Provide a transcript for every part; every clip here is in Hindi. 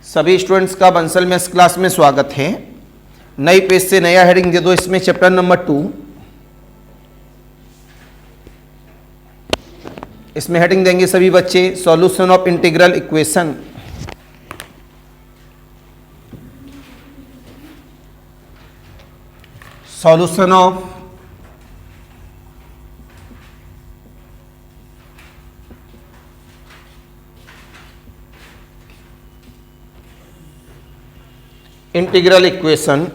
सभी स्टूडेंट्स का बंसल मैथ्स क्लास में स्वागत है। नई पेज से नया हेडिंग दे दो, इसमें चैप्टर नंबर 2। इसमें हेडिंग देंगे सभी बच्चे solution of integral equation. Solution of integral equation.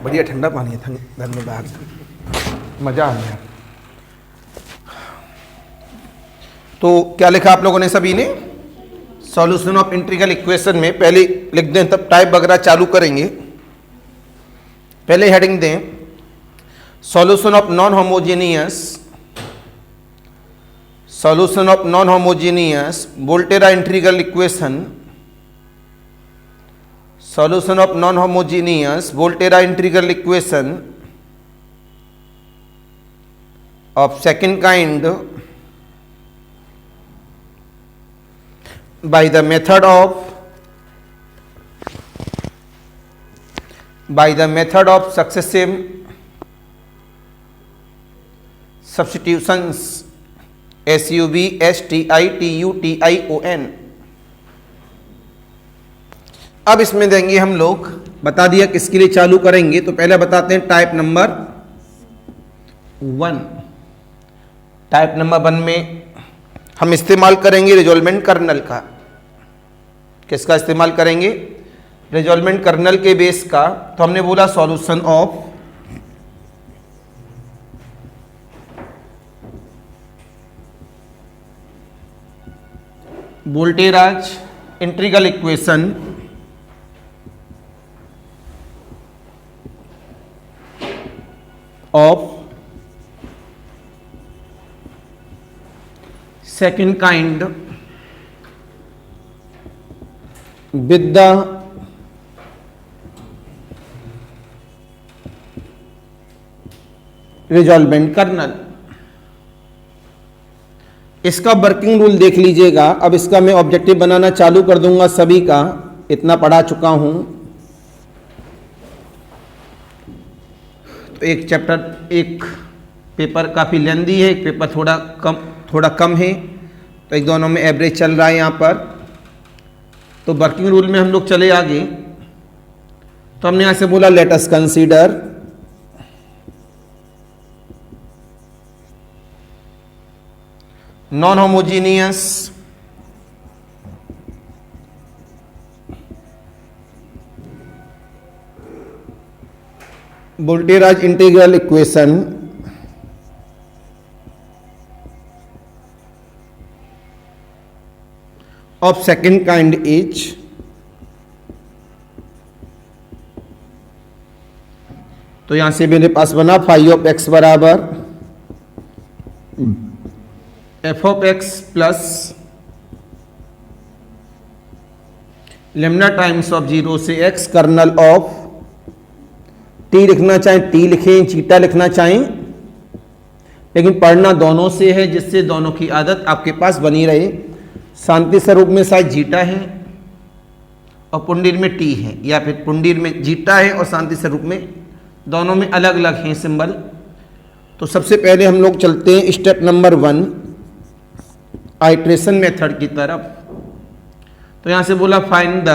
बढ़िया ठंडा पानी है, घर में बाहर मजा आ गया। तो क्या लिखा आप लोगों ने सभी ने? सॉल्यूशन ऑफ इंटीग्रल इक्वेशन में पहले लिख दें, तब टाइप वगैरह चालू करेंगे। पहले हेडिंग दें solution of non homogeneous Volterra integral equation. Solution of non homogeneous Volterra integral equation of second kind by the method of successive substitutions SUBSTITUTION। अब इसमें देंगे हम लोग, बता दिया किसके लिए चालू करेंगे, तो पहले बताते हैं टाइप नंबर 1। टाइप नंबर 1 में हम इस्तेमाल करेंगे रिजॉल्वमेंट कर्नल का। किसका इस्तेमाल करेंगे? रिजॉल्वमेंट कर्नल के बेस का। तो हमने बोला solution of Volterra's integral equation of second kind with the resolvent kernel। इसका वर्किंग रूल देख लीजिएगा। अब इसका मैं ऑब्जेक्टिव बनाना चालू कर दूंगा, सभी का इतना पढ़ा चुका हूं। तो एक चैप्टर, एक पेपर काफ़ी लेंदी है, एक पेपर थोड़ा कम है, तो एक दोनों में एवरेज चल रहा है यहाँ पर। तो वर्किंग रूल में हम लोग चले आगे। तो हमने यहाँ से बोला let us consider non homogeneous Volterra's integral equation of second kind is तो यहां से मेरे पास बना फाई ऑफ एक्स बराबर f of x plus lambda times of 0 से एक्स कर्नल ऑफ टी लिखना चाहें टी लिखें, चीटा लिखना चाहें, लेकिन पढ़ना दोनों से है, जिससे दोनों की आदत आपके पास बनी रहे। शांति स्वरूप में शायद जीटा है और पुंडीर में टी है, या फिर पुंडीर में जीटा है और शांति स्वरूप में दोनों में अलग अलग हैं सिंबल। तो सबसे पहले हम लोग चलते हैं स्टेप नंबर 1 आइट्रेशन मेथड की तरफ। तो यहां से बोला find the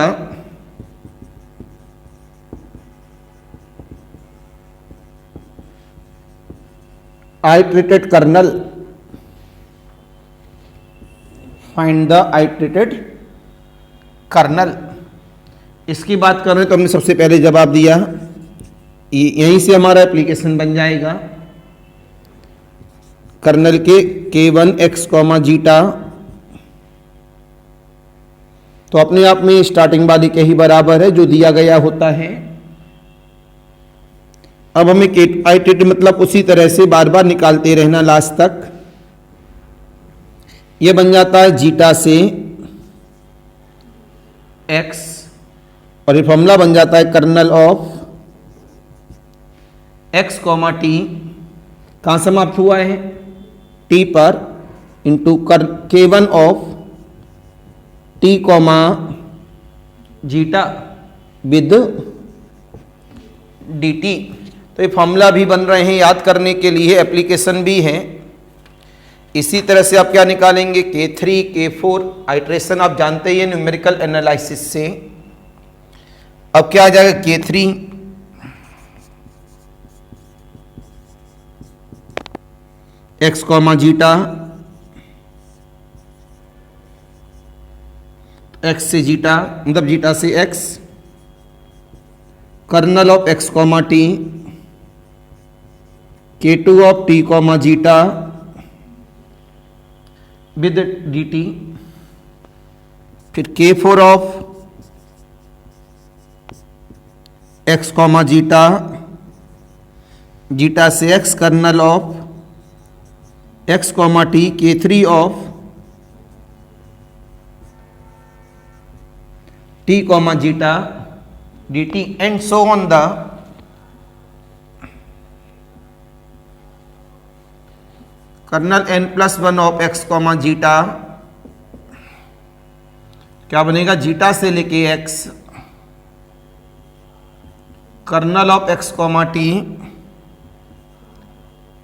iterated kernel. Find the iterated kernel. इसकी बात कर रहे हैं तो हमने सबसे पहले जवाब दिया, यहीं से हमारा एप्लीकेशन बन जाएगा। कर्नल के K1 x, जीटा, तो अपने आप में स्टार्टिंग वाली के ही बराबर है जो दिया गया होता है। अब हमें आइट्रेटेड मतलब उसी तरह से बार बार निकालते रहना लास्ट तक। ये बन जाता है जीटा से x और ये फॉर्मूला बन जाता है kernel of x comma t, कहाँ समाप्त हुआ है, t पर, into K1 of t comma zeta with dt। तो ये फॉर्मूला भी बन रहे हैं याद करने के लिए, एप्लीकेशन भी है। इसी तरह से आप क्या निकालेंगे, K3 K4 आइट्रेशन आप जानते ही हैं न्यूमेरिकल एनालिसिस से। अब क्या आ जाएगा, K3 x comma zeta, x से जीटा मतलब जीटा से x, kernel of x comma t, K2 of t comma zeta with dt, फिर K4 of x comma zeta, zeta से x, kernel of x comma t, K3 of t comma zeta dt and so on the kernel n+1 of x comma zeta, क्या बनेगा, जीटा से लेके x, kernel of x comma t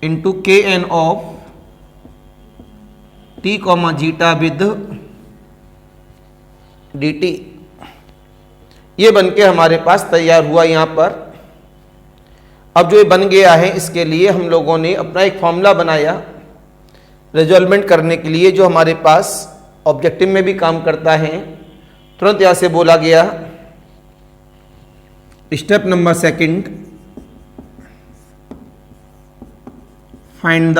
into kn of t comma zeta with dt। ये बन के हमारे पास तैयार हुआ यहाँ पर। अब जो ये बन गया है इसके लिए हम लोगों ने अपना एक फॉर्मूला बनाया रिजॉल्वमेंट करने के लिए, जो हमारे पास ऑब्जेक्टिव में भी काम करता है। तुरंत यहां से बोला गया, step number 2, find the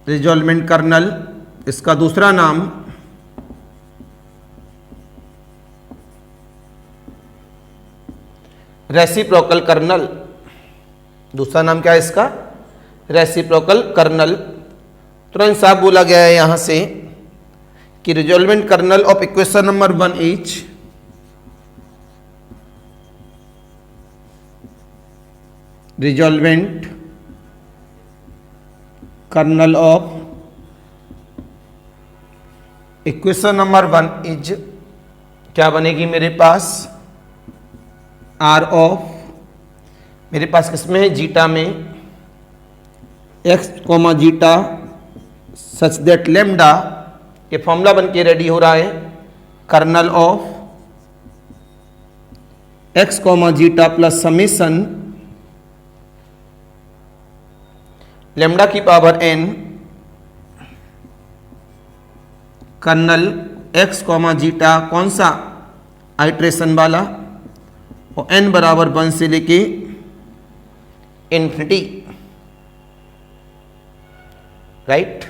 resolvent kernel, इसका दूसरा नाम रेसिप्रोकल कर्नल, दूसरा नाम क्या है इसका, रेसिप्रोकल कर्नल। तुरंत साफ बोला गया है यहां से कि resolvent kernel of equation number 1 is resolvent kernel of equation number 1 is, क्या बनेगी मेरे पास, आर ऑफ, मेरे पास किसमें है, जीटा में, x comma zeta such that lambda, ये फॉर्मूला बन के रेडी हो रहा है, kernel of x comma zeta plus summation lambda की power n, kernel x comma zeta कौन सा, आइट्रेशन वाला, और n बराबर 1 से लेके इन्फिनिटी, राइट।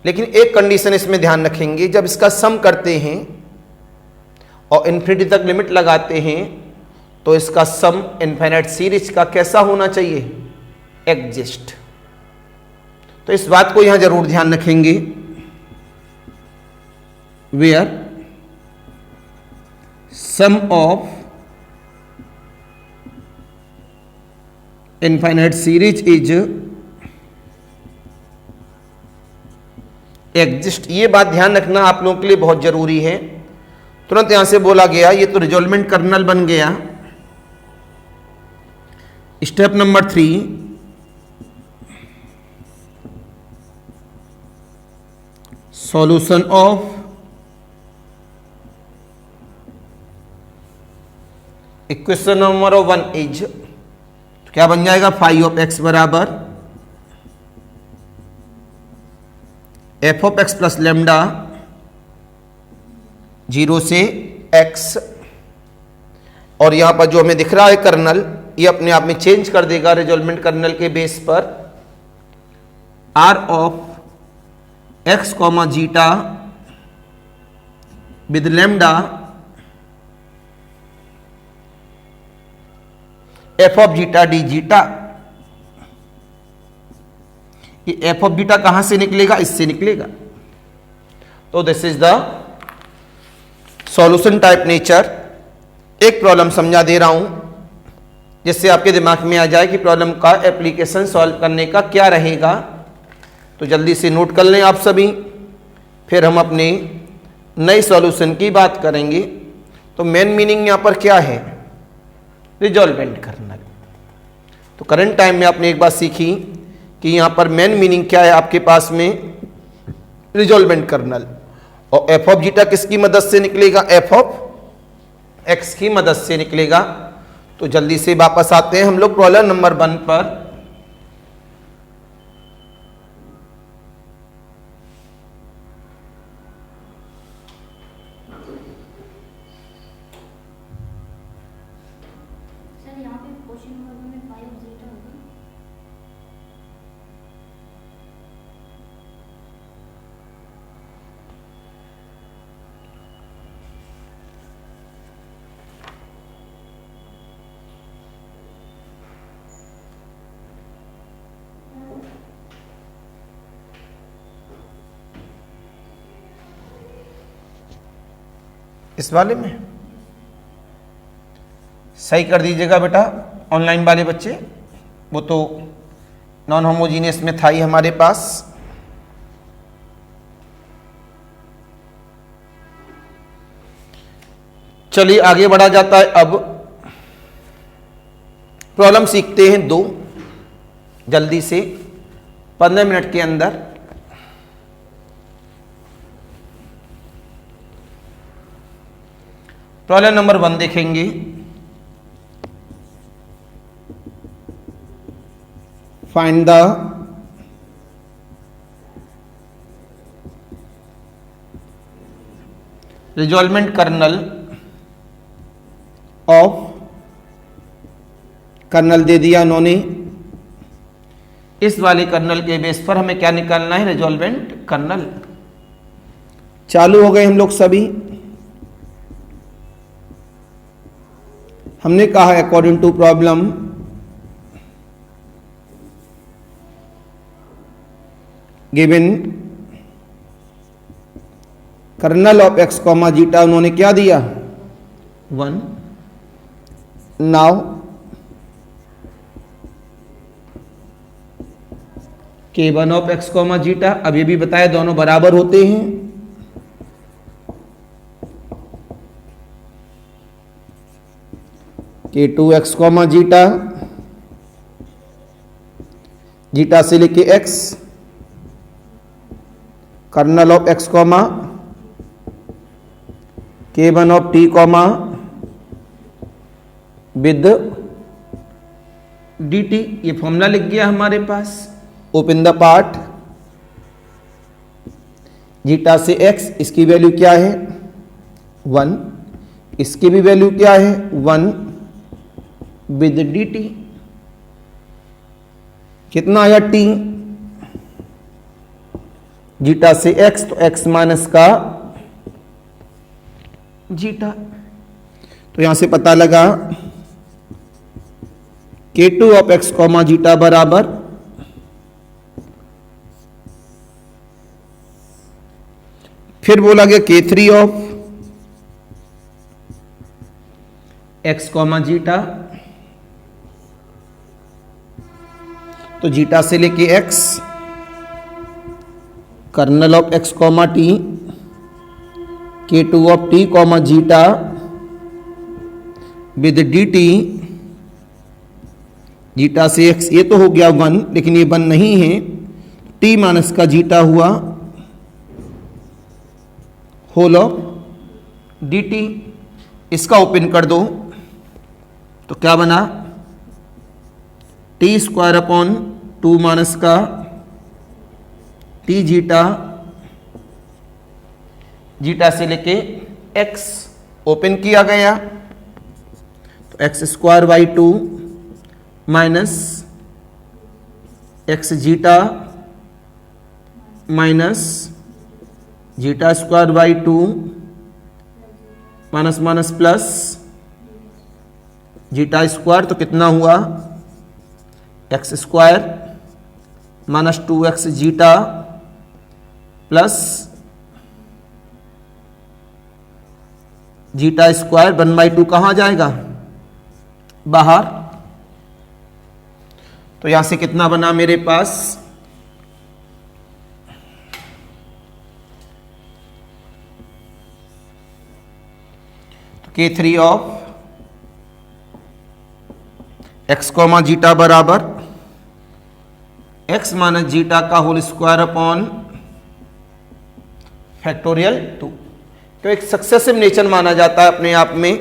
लेकिन एक कंडीशन इसमें ध्यान रखेंगे, जब इसका सम करते हैं और इन्फिनिटी तक लिमिट लगाते हैं तो इसका सम इनफाइनाइट सीरीज का कैसा होना चाहिए, एग्जिस्ट। तो इस बात को यहां जरूर ध्यान रखेंगे, where sum of infinite series is exist. ये बात ध्यान रखना आप लोगों के लिए बहुत जरूरी है। तुरंत यहां से बोला गया, ये तो रिजॉल्वमेंट कर्नल बन गया। Step number 3, solution of equation number 1 is, क्या बन जाएगा, फाई ऑफ एक्स बराबर f of x plus lambda 0 से x, और यहां पर जो हमें दिख रहा है कर्नल, ये अपने आप में चेंज कर देगा रिजॉल्वमेंट कर्नल के बेस पर, R of x comma zeta with lambda f of zeta d zeta. ये एफ ऑफ बीटा कहां से निकलेगा, इससे निकलेगा। तो this is the solution type nature. एक प्रॉब्लम समझा दे रहा हूं जिससे आपके दिमाग में आ जाए कि प्रॉब्लम का एप्लीकेशन सॉल्व करने का क्या रहेगा। तो जल्दी से नोट कर लें आप सभी, फिर हम अपने नए सॉल्यूशन की बात करेंगे। तो मेन मीनिंग यहां पर क्या है, रिजॉल्वेंट कर्नल। तो करंट टाइम में आपने एक बात सीखी कि यहां पर मेन मीनिंग क्या है आपके पास में, रिजॉल्वेंट कर्नल। और एफ ऑफ जीटा किसकी मदद से निकलेगा, एफ ऑफ एक्स की मदद से निकलेगा। तो जल्दी से वापस आते हैं हम लोग प्रॉब्लम नंबर 1 पर। इस वाले में सही कर दीजिएगा बेटा, ऑनलाइन वाले बच्चे, वो तो नॉन होमोजीनियस में था ही हमारे पास। चलिए आगे बढ़ा जाता है। अब प्रॉब्लम सीखते हैं 2 जल्दी से 15 मिनट के अंदर। प्रॉब्लम नंबर 1 देखेंगे। Find the resolvent kernel of, kernel दे दिया उन्होंने, इस वाले कर्नल के बेस पर हमें क्या निकालना है, रिजॉल्वेंट कर्नल। चालू हो गए हम लोग सभी। हमने कहा according to problem given kernel of x comma zeta, उन्होंने क्या दिया 1। Now K1 of x comma zeta, अब ये भी बताया दोनों बराबर होते हैं। K2 x comma zeta, zeta से लेके x, kernel of x comma K1 of t comma with dt। ये फॉर्मूला लिख गया हमारे पास। ओपन द पार्ट, जीटा से एक्स, इसकी वैल्यू क्या है 1, इसकी भी वैल्यू क्या है 1 विद dt। कितना आया t, जीटा से x तो x माइनस का जीटा। तो यहां से पता लगा K2 of x comma zeta बराबर फिर बोला गया K3 of x comma zeta, तो जीटा से लेके x, kernel of x comma t, K2 of t comma zeta with dt, zeta से x, ये तो हो गया 1, लेकिन ये 1 नहीं है, t माइनस का जीटा हुआ होल ऑफ dt। इसका ओपन कर दो तो क्या बना, टी स्क्वायर अपॉन 2 माइनस का टी जीटा, जीटा से लेके x ओपन किया गया तो x square by 2 minus x zeta minus zeta square by 2 minus minus plus zeta square, तो कितना हुआ x square minus 2x zeta plus zeta square 1/2 कहाँ जाएगा, बाहर। तो यहां से कितना बना मेरे पास, तो K3 of x comma zeta बराबर एक्स माइनस जीटा का होल स्क्वायर अपॉन फैक्टोरियल 2। तो एक सक्सेसिव नेचर माना जाता है अपने आप में,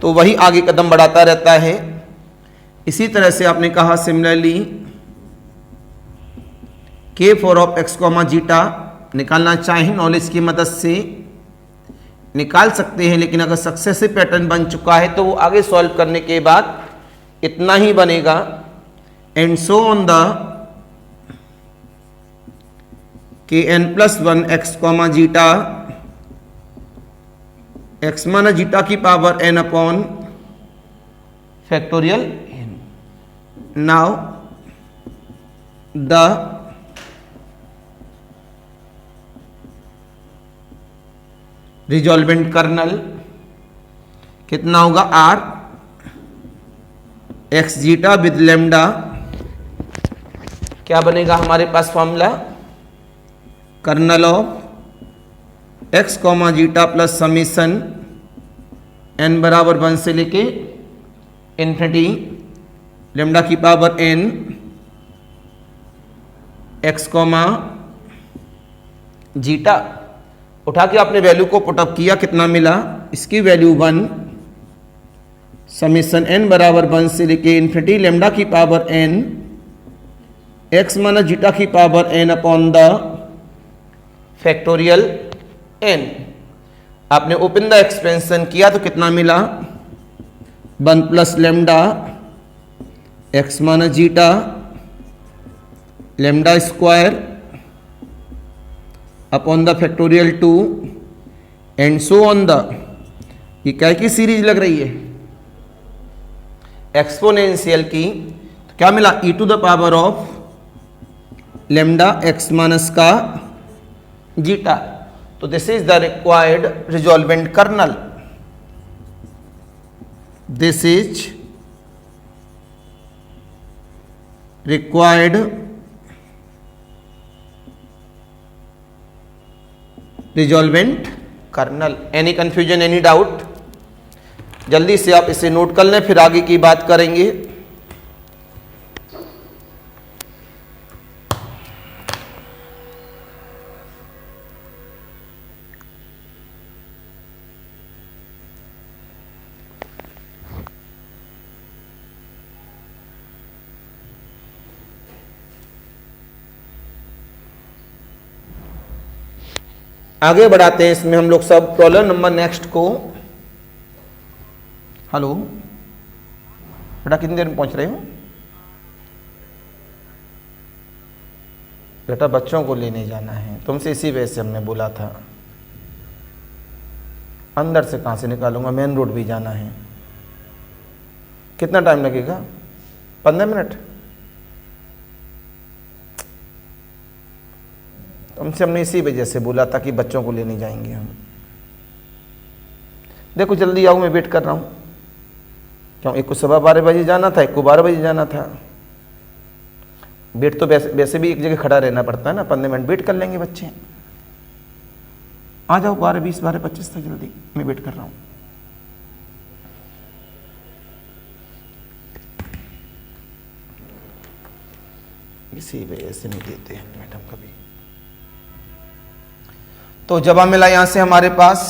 तो वही आगे कदम बढ़ाता रहता है। इसी तरह से आपने कहा similarly K4 of x comma zeta निकालना चाहें नॉलेज की मदद से निकाल सकते हैं, लेकिन अगर सक्सेसिव पैटर्न बन चुका है तो वो आगे सॉल्व करने के बाद इतना ही बनेगा। And so on the Kn+1 x comma zeta x minus zeta की power n upon factorial n। Now the resolvent kernel कितना होगा, r x zeta with lambda, क्या बनेगा हमारे पास formula, kernel of x comma zeta plus summation n बराबर 1 से लेके इन्फिनिटी लेमडा की power n x comma zeta. उठा के आपने वैल्यू को पुटअप किया, कितना मिला, इसकी वैल्यू 1 समीशन n बराबर 1 से लेके इन्फिनिटी लेमडा की power n x minus zeta की power n upon the factorial n। आपने ओपन द एक्सपेंशन किया तो कितना मिला, 1 plus lambda x minus zeta lambda square upon the factorial 2 and so on the, ये क्या की सीरीज लग रही है, एक्सपोनेंशियल की। तो क्या मिला, e to the power of lambda x minus का जीटा। तो this is the required resolvent kernel, this is required resolvent kernel. Any confusion, any doubt, जल्दी से आप इसे नोट कर लें, फिर आगे की बात करेंगे। आगे बढ़ाते हैं इसमें हम लोग सब प्रॉब्लम नंबर नेक्स्ट को। हेलो बेटा, कितनी देर में पहुंच रहे हो बेटा? बच्चों को लेने जाना है, तुमसे इसी वजह से हमने बोला था। अंदर से कहाँ से निकालूंगा, मेन रोड भी जाना है। कितना टाइम लगेगा, 15 मिनट? तुमसे हमने इसी वजह से बोला था कि बच्चों को लेने जाएंगे हम। देखो जल्दी आओ, मैं वेट कर रहा हूँ। क्यों, एक को 12:15 बजे जाना था, एक को 12 बजे जाना था। वेट तो वैसे भी एक जगह खड़ा रहना पड़ता है ना, 15 मिनट वेट कर लेंगे बच्चे। आ जाओ 12:20 12:25 तक जल्दी, मैं वेट कर रहा हूँ। इसी वजह से नहीं देते हैं मैडम कभी। तो जवाब मिला यहां से हमारे पास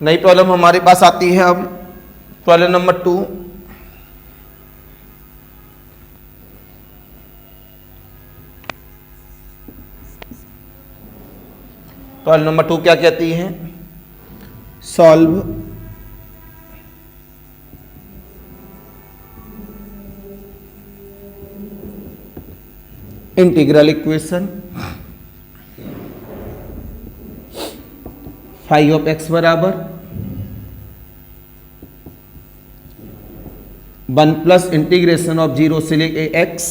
नई प्रॉब्लम हमारे पास आती है। अब प्रॉब्लम नंबर 2। प्रॉब्लम नंबर 2 क्या कहती है, solve integral equation phi of x बराबर 1 प्लस इंटीग्रेशन ऑफ 0 से लेके x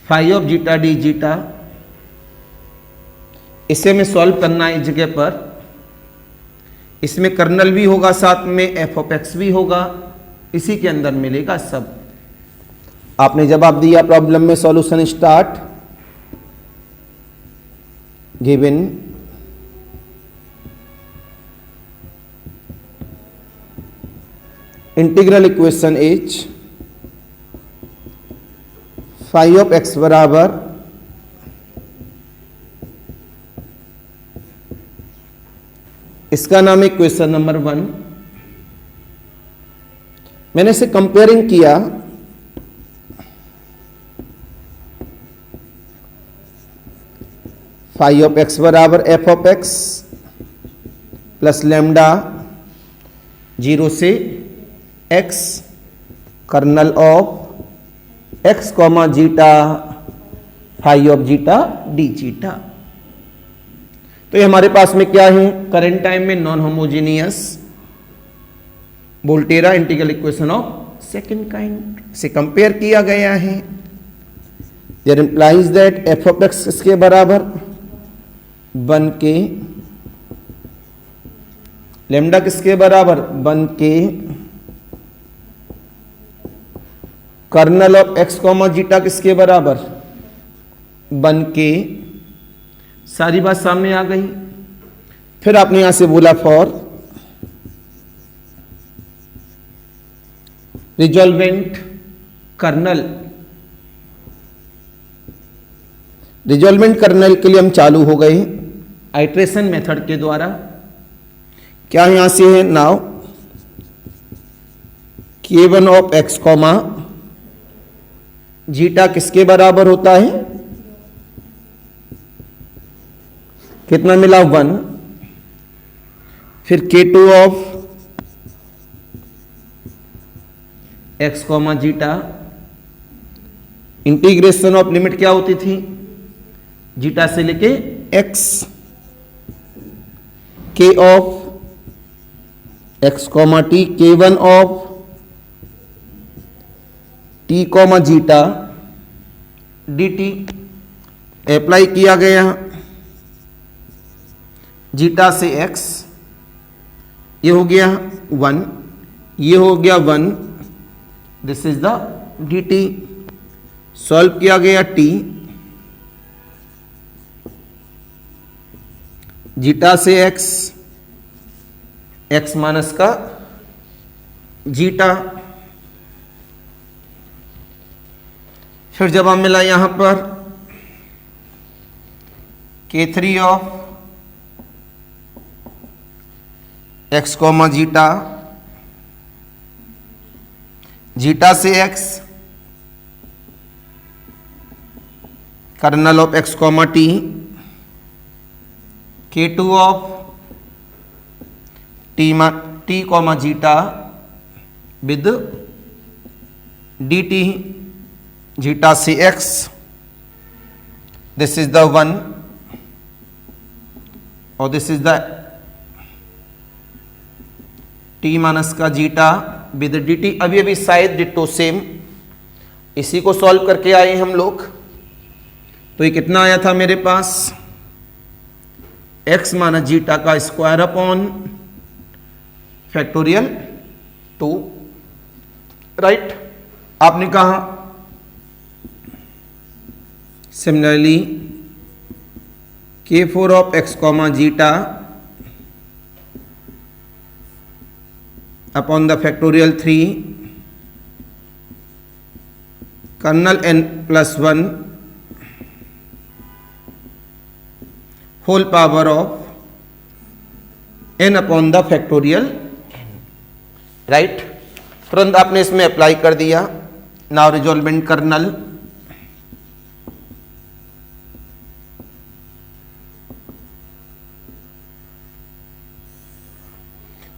phi of zeta d zeta, इसे हमें सॉल्व करना है इस जगह पर। इसमें कर्नल भी होगा, साथ में एफ ऑफ एक्स भी होगा, इसी के अंदर मिलेगा सब। आपने जवाब दिया, प्रॉब्लम में solution start. Given integral equation is five of x बराबर इसका नाम है क्वेश्चन नंबर 1। मैंने इसे कंपेयरिंग किया, फाइव ऑफ एक्स बराबर f of x plus lambda 0 से x kernel of x comma zeta phi of zeta d zeta. तो ये हमारे पास में क्या है, करंट टाइम में non homogeneous Volterra integral equation of second kind से कंपेयर किया गया है। There implies that f of x इसके बराबर 1 के, लेमडा किसके बराबर 1 के, kernel of x comma zeta किसके बराबर 1 के। सारी बात सामने आ गई। फिर आपने यहां से बोला फॉर रिजॉल्वेंट कर्नल। रिजॉल्वेंट कर्नल के लिए हम चालू हो गए आइट्रेशन मेथड के द्वारा। क्या यहां से है now K1 of x comma zeta किसके बराबर होता है, कितना मिला 1। फिर K2 of x comma zeta, integration of limit क्या होती थी, जीटा से लेके x, K of x comma T, K1 of t comma zeta D T apply किया गया। जीटा से एक्स, ये हो गया 1, ये हो गया 1, this is the d t. Solve किया गया टी, जीटा से एक्स, एक्स माइनस का जीटा। फिर जब हम मिला यहां पर K3 of x comma zeta, zeta से x, kernel of x comma t, K2 of t comma zeta with d t, zeta से एक्स, दिस इज द 1 और this is the t minus का जीटा विद डी टी। अभी अभी शायद डिटो सेम इसी को सॉल्व करके आए हम लोग। तो ये कितना आया था मेरे पास, एक्स माइनस जीटा का स्क्वायर अपॉन फैक्टोरियल 2, राइट। आपने कहा similarly K4 of x comma zeta upon the factorial 3 kernel n plus 1 whole power of n upon the factorial n, right. तुरंत आपने इसमें अप्लाई कर दिया। नाउ रिजॉल्वेंट कर्नल,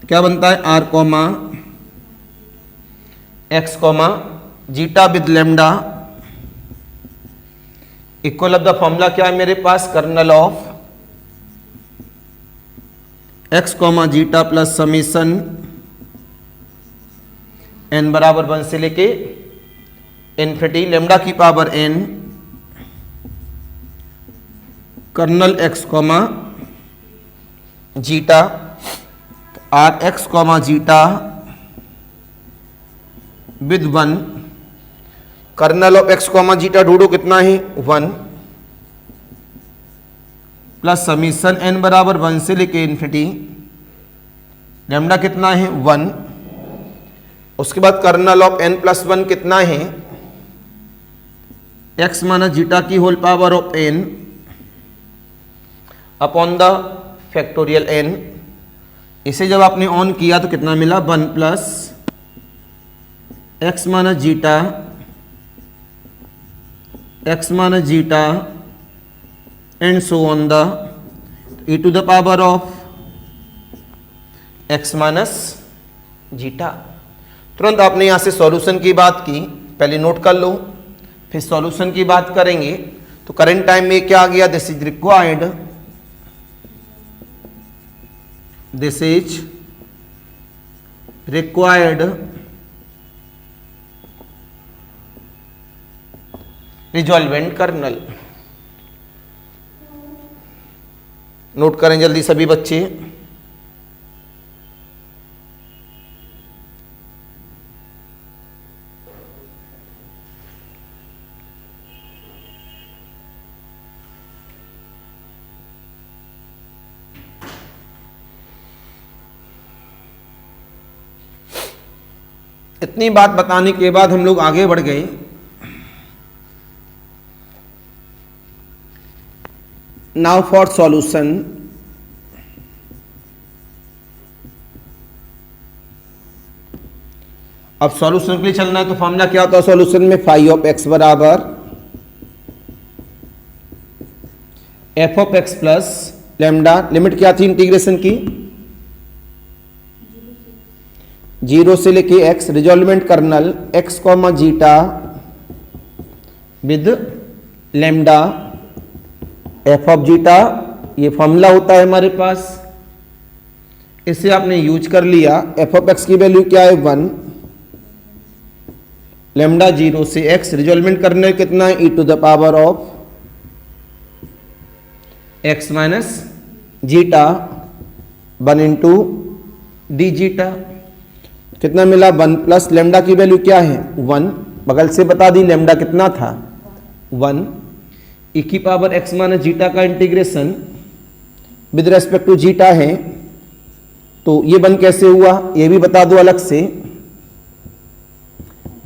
क्या बनता है, r comma x comma zeta with lambda equal of the formula क्या है मेरे पास, kernel of x comma zeta plus summation n बराबर 1 से लेके इन्फिनिटी लेमडा की power n kernel x comma zeta, r x comma zeta with 1, kernel of x comma zeta ढूंढो कितना है 1, प्लस समीशन एन बराबर 1 से लेके इन्फिनिटी, लैम्डा कितना है 1, उसके बाद कर्नल ऑफ एन प्लस 1 कितना है एक्स माइनस जीटा की whole power of n upon the factorial n. इसे जब आपने ऑन किया तो कितना मिला 1 प्लस x minus zeta and so on the e to the power of x minus zeta. तुरंत आपने यहां से सॉल्यूशन की बात की, पहले नोट कर लो, फिर सॉल्यूशन की बात करेंगे। तो करंट टाइम में क्या आ गया, this is required, this is required resolvent kernel. Note करें जल्दी सभी बच्चे। इतनी बात बताने के बाद हम लोग आगे बढ़ गए। नाउ फॉर सॉल्यूशन, अब सॉल्यूशन के लिए चलना है तो फॉर्मूला क्या होता है सॉल्यूशन में, फाई ऑफ एक्स बराबर f of x plus lambda, limit क्या थी इंटीग्रेशन की 0 से लेके x, resolvent kernel x comma zeta with lambda f of zeta, ये फॉर्मूला होता है हमारे पास, इसे आपने यूज कर लिया। एफ ऑफ एक्स की वैल्यू क्या है 1, लैम्डा 0 से x, रिजॉल्वेंट कर्नल कितना है e to the power of x minus zeta 1 into d zeta, कितना मिला 1 प्लस लैम्डा की वैल्यू क्या है 1, बगल से बता दी लैम्डा कितना था 1, e की पावर x माइनस जीटा का integration with respect to zeta है, तो ये 1 कैसे हुआ ये भी बता दो अलग से।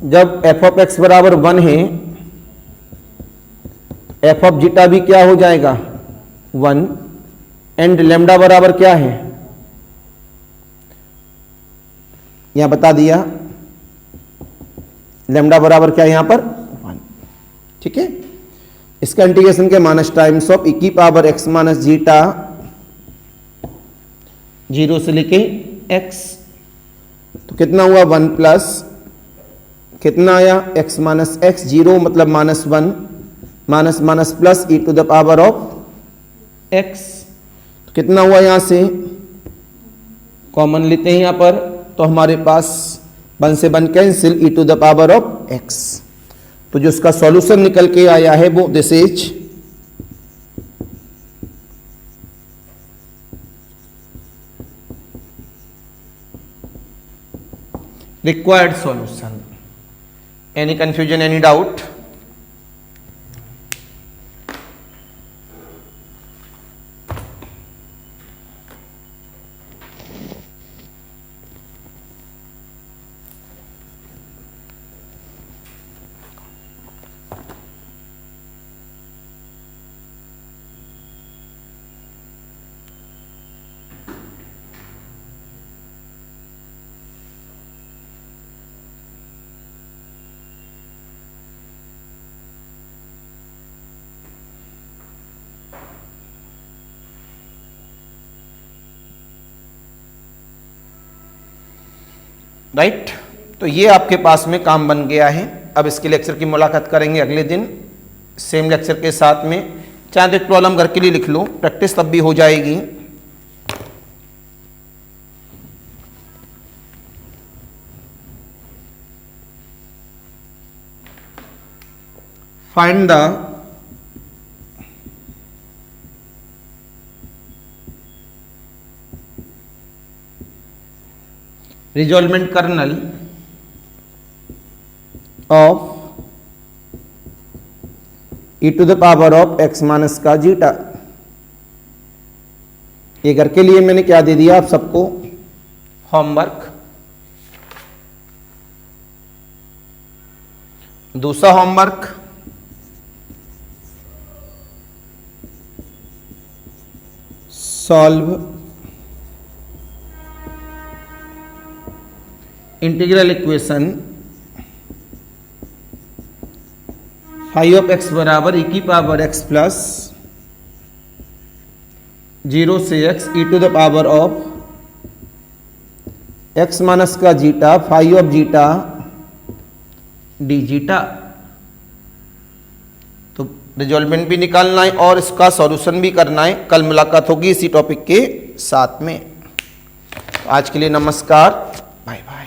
जब f ऑफ x बराबर 1 है, f ऑफ जीटा भी क्या हो जाएगा 1, एंड लैम्डा बराबर क्या है यहां बता दिया, लैम्डा बराबर क्या है यहां पर 1, ठीक है। इसका इंटीग्रेशन के माइनस टाइम्स ऑफ e की पावर x माइनस जीटा 0 से लेके x, तो कितना हुआ 1 प्लस कितना आया x माइनस एक्स, 0 मतलब -1, minus minus plus e to the power of x, तो कितना हुआ यहां से कॉमन लेते हैं यहां पर, तो हमारे पास 1 से 1 cancel e to the power of x, तो जो उसका सॉल्यूशन निकल के आया है वो this is required solution. Any confusion, any doubt? Right, तो ये आपके पास में काम बन गया है। अब इसके लेक्चर की मुलाकात करेंगे अगले दिन सेम लेक्चर के साथ में। चाहे तो एक प्रॉब्लम घर के लिए लिख लो, प्रैक्टिस तब भी हो जाएगी। Find the resolvent kernel of e to the power of x minus का जीटा। ये घर के लिए मैंने क्या दे दिया आप सबको, होमवर्क। दूसरा homework, solve integral equation phi of x बराबर e की पावर x प्लस 0 से x e to the power of x minus का zeta phi of zeta d zeta. तो रिजॉल्वमेंट भी निकालना है और इसका सॉल्यूशन भी करना है। कल मुलाकात होगी इसी टॉपिक के साथ में। आज के लिए नमस्कार, बाय बाय।